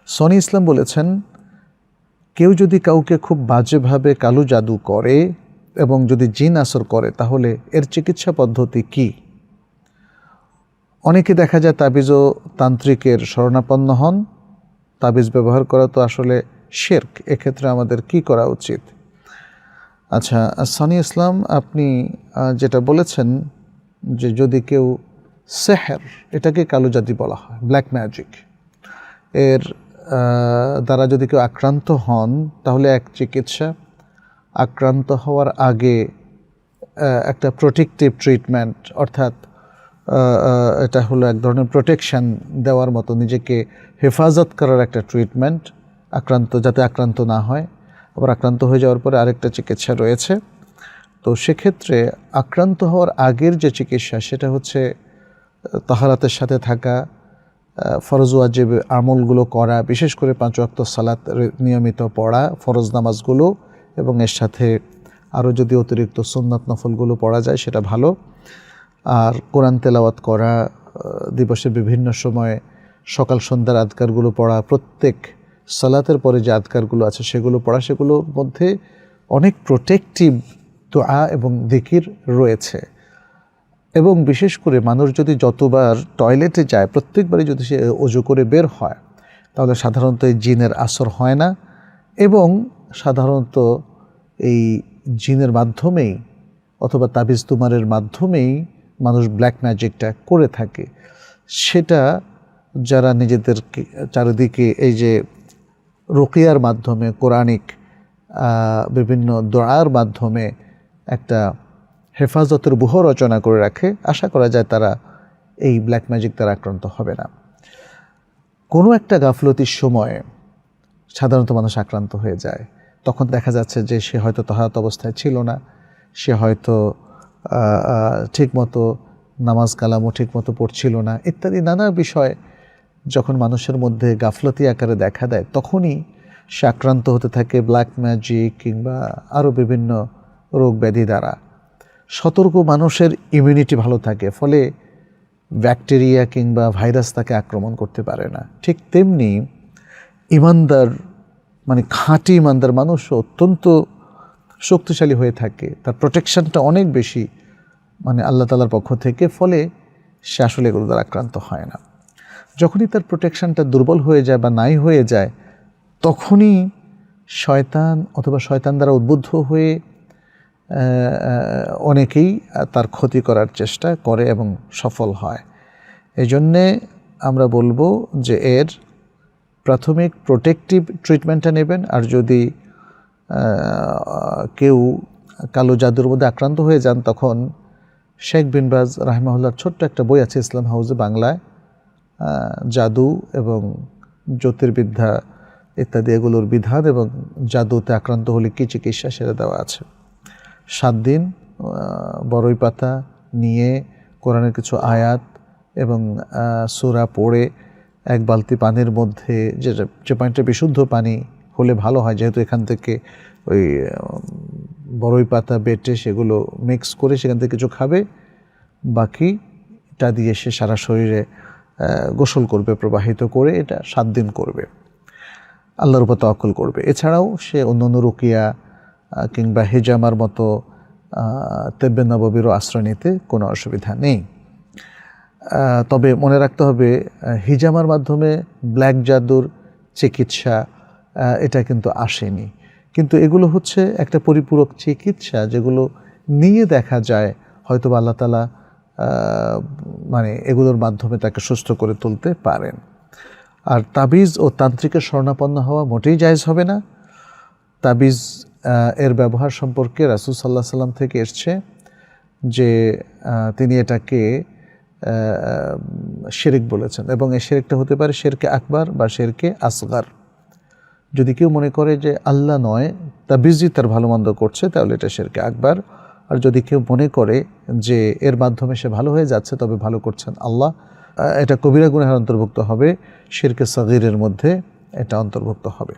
Sony ইসলাম বলেছেন, কেউ যদি কাউকে খুব বাজেভাবে কালো জাদু করে এবং যদি জিন আসর করে তাহলে এর চিকিৎসা পদ্ধতি কি? অনেকে দেখা যায় তাবিজ ও তান্ত্রিকের শরণাপন্ন হন। তাবিজ ব্যবহার করা তো আসলে শিরক। এক্ষেত্রে আমাদের কি করা উচিত? আচ্ছা, সনি ইসলাম, আপনি যেটা বলেছেন যে যদি কেউ সেহের, এটাকে কালো জাদু বলা হয়, ব্ল্যাক ম্যাজিক, এর দ্বারা যদি কেউ আক্রান্ত হন তাহলে এক চিকিৎসা, আক্রান্ত হওয়ার আগে একটা প্রোটেক্টিভ ট্রিটমেন্ট, অর্থাৎ এটা হলো এক ধরনের প্রোটেকশান দেওয়ার মতো, নিজেকে হেফাজত করার একটা ট্রিটমেন্ট, যাতে আক্রান্ত না হয়। আবার আক্রান্ত হয়ে যাওয়ার পরে আরেকটা চিকিৎসা রয়েছে। তো সেক্ষেত্রে আক্রান্ত হওয়ার আগের যে চিকিৎসা সেটা হচ্ছে তাহারাতের সাথে থাকা, ফরজ ওয়াজিব আমলগুলো করা, বিশেষ করে 5 ওয়াক্ত সালাত নিয়মিত পড়া, ফরজ নামাজগুলো, এবং এর সাথে আরও যদি অতিরিক্ত সুন্নাত নফলগুলো পড়া যায় সেটা ভালো। আর কোরআন তেলাওয়াত করা, দিবসের বিভিন্ন সময়ে সকাল সন্ধ্যার আদকারগুলো পড়া, প্রত্যেক সালাতের পরে যে আদকারগুলো আছে সেগুলো পড়া, সেগুলোর মধ্যে অনেক প্রোটেক্টিভ দোয়া এবং যিকির রয়েছে। এবং বিশেষ করে মানুষ যদি যতবার টয়লেটে যায় প্রত্যেকবারই যদি সে ওযু করে বের হয় তাহলে সাধারণত এই জিনের আসর হয় না, এবং সাধারণত এই জিনের মাধ্যমেই অথবা তাবিজ তুমারের মাধ্যমেই মানুষ ব্ল্যাক ম্যাজিকটা করে থাকে। সেটা যারা নিজেদের চারিদিকে এই যে রুকিয়ার মাধ্যমে, কোরআনিক বিভিন্ন দোয়ার মাধ্যমে একটা হেফাজতের ব্যূহ রচনা করে রাখে, আশা করা যায় তারা এই ব্ল্যাক ম্যাজিক দ্বারা আক্রান্ত হবে না। কোনো একটা গাফলতির সময়ে সাধারণত মানুষ আক্রান্ত হয়ে যায়। তখন দেখা যাচ্ছে যে সে হয়তো তাহারাত অবস্থায় ছিল না, সে হয়তো ঠিকমতো নামাজ কালামও ঠিকমতো পড়ছিল না, ইত্যাদি নানা বিষয় যখন মানুষের মধ্যে গাফলতি আকারে দেখা দেয় তখনই সে আক্রান্ত হতে থাকে ব্ল্যাক ম্যাজিক কিংবা আরও বিভিন্ন রোগ ব্যাধি দ্বারা। সতর্ক মানুষের ইমিউনিটি ভালো থাকে, ফলে ব্যাকটেরিয়া কিংবা ভাইরাস তাকে আক্রমণ করতে পারে না। ঠিক তেমনি ইমানদার, মানে খাঁটি ইমানদার মানুষও অত্যন্ত শক্তিশালী হয়ে থাকে, তার প্রোটেকশনটা অনেক বেশি মানে আল্লাহ তাআলার পক্ষ থেকে, ফলে সে আসলে এগুলো দ্বারা আক্রান্ত হয় না। যখনই তার প্রোটেকশনটা দুর্বল হয়ে যায় বা নাই হয়ে যায় তখনই শয়তান অথবা শয়তান দ্বারা উদ্বুদ্ধ হয়ে অনেকেই তার ক্ষতি করার চেষ্টা করে এবং সফল হয়। এই জন্যে আমরা বলবো যে এর প্রাথমিক প্রোটেক্টিভ ট্রিটমেন্টটা নেবেন। আর যদি কেউ কালো জাদুর মধ্যে আক্রান্ত হয়ে যান তখন শেখ বিন বাজ রাহিমাহুল্লাহর ছোট্ট একটা বই আছে ইসলাম হাউসে বাংলায়, জাদু এবং জ্যোতির্বিদ্যা ইত্যাদি এগুলোর বিধান এবং জাদুতে আক্রান্ত হলে কী চিকিৎসা সেটা দেওয়া আছে। 7 দিন বড়ই পাতা নিয়ে কোরআনের কিছু আয়াত এবং সূরা পড়ে 1 বালতি পানির মধ্যে, যে পানিটা বিশুদ্ধ পানি হলে ভালো হয়, যেহেতু এখান থেকে ওই বড়ই পাতা বেটে সেগুলো মিক্স করে সেখান থেকে কিছু খাবে, বাকিটা দিয়ে সে সারা শরীরে গোসল করবে, প্রবাহিত করে। এটা 7 দিন করবে, আল্লাহর উপর তাওয়াক্কুল করবে। এছাড়াও সে অন্যান্য রুকিয়া কিংবা হিজামার মতো তেব্বে নববীরও আশ্রয় নিতে কোনো অসুবিধা নেই। তবে মনে রাখতে হবে হিজামার মাধ্যমে ব্ল্যাক জাদুর চিকিৎসা এটা কিন্তু আসেনি, কিন্তু এগুলো হচ্ছে একটা পরিপূরক চিকিৎসা যেগুলো নিয়ে দেখা যায় হয়তো আল্লাহ তাআলা মানে এগুলোর মাধ্যমে তাকে সুস্থ করে তুলতে পারেন। আর তাবিজ ও তান্ত্রিকের শরণাপন্ন হওয়া মোটেই জায়েজ হবে না। তাবিজ এর ব্যবহার সম্পর্কে রাসূল সাল্লাল্লাহু আলাইহি সাল্লাম থেকে এসছে যে তিনি এটাকে শিরক বলেছেন, এবং এই শিরকটা হতে পারে শিরকে আকবার বা শিরকে আসগার। যদি কেউ মনে করে যে আল্লাহ নয় তাবিজই তার ভালো মন্দ করছে তাহলে এটা শিরকে আকবার। আর যদি কেউ মনে করে যে এর মাধ্যমে সে ভালো হয়ে যাচ্ছে তবে ভালো করছেন আল্লাহ, এটা কবিরা গুনাহের অন্তর্ভুক্ত হবে, শিরকে সগীরের মধ্যে এটা অন্তর্ভুক্ত হবে।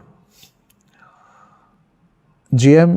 জিএম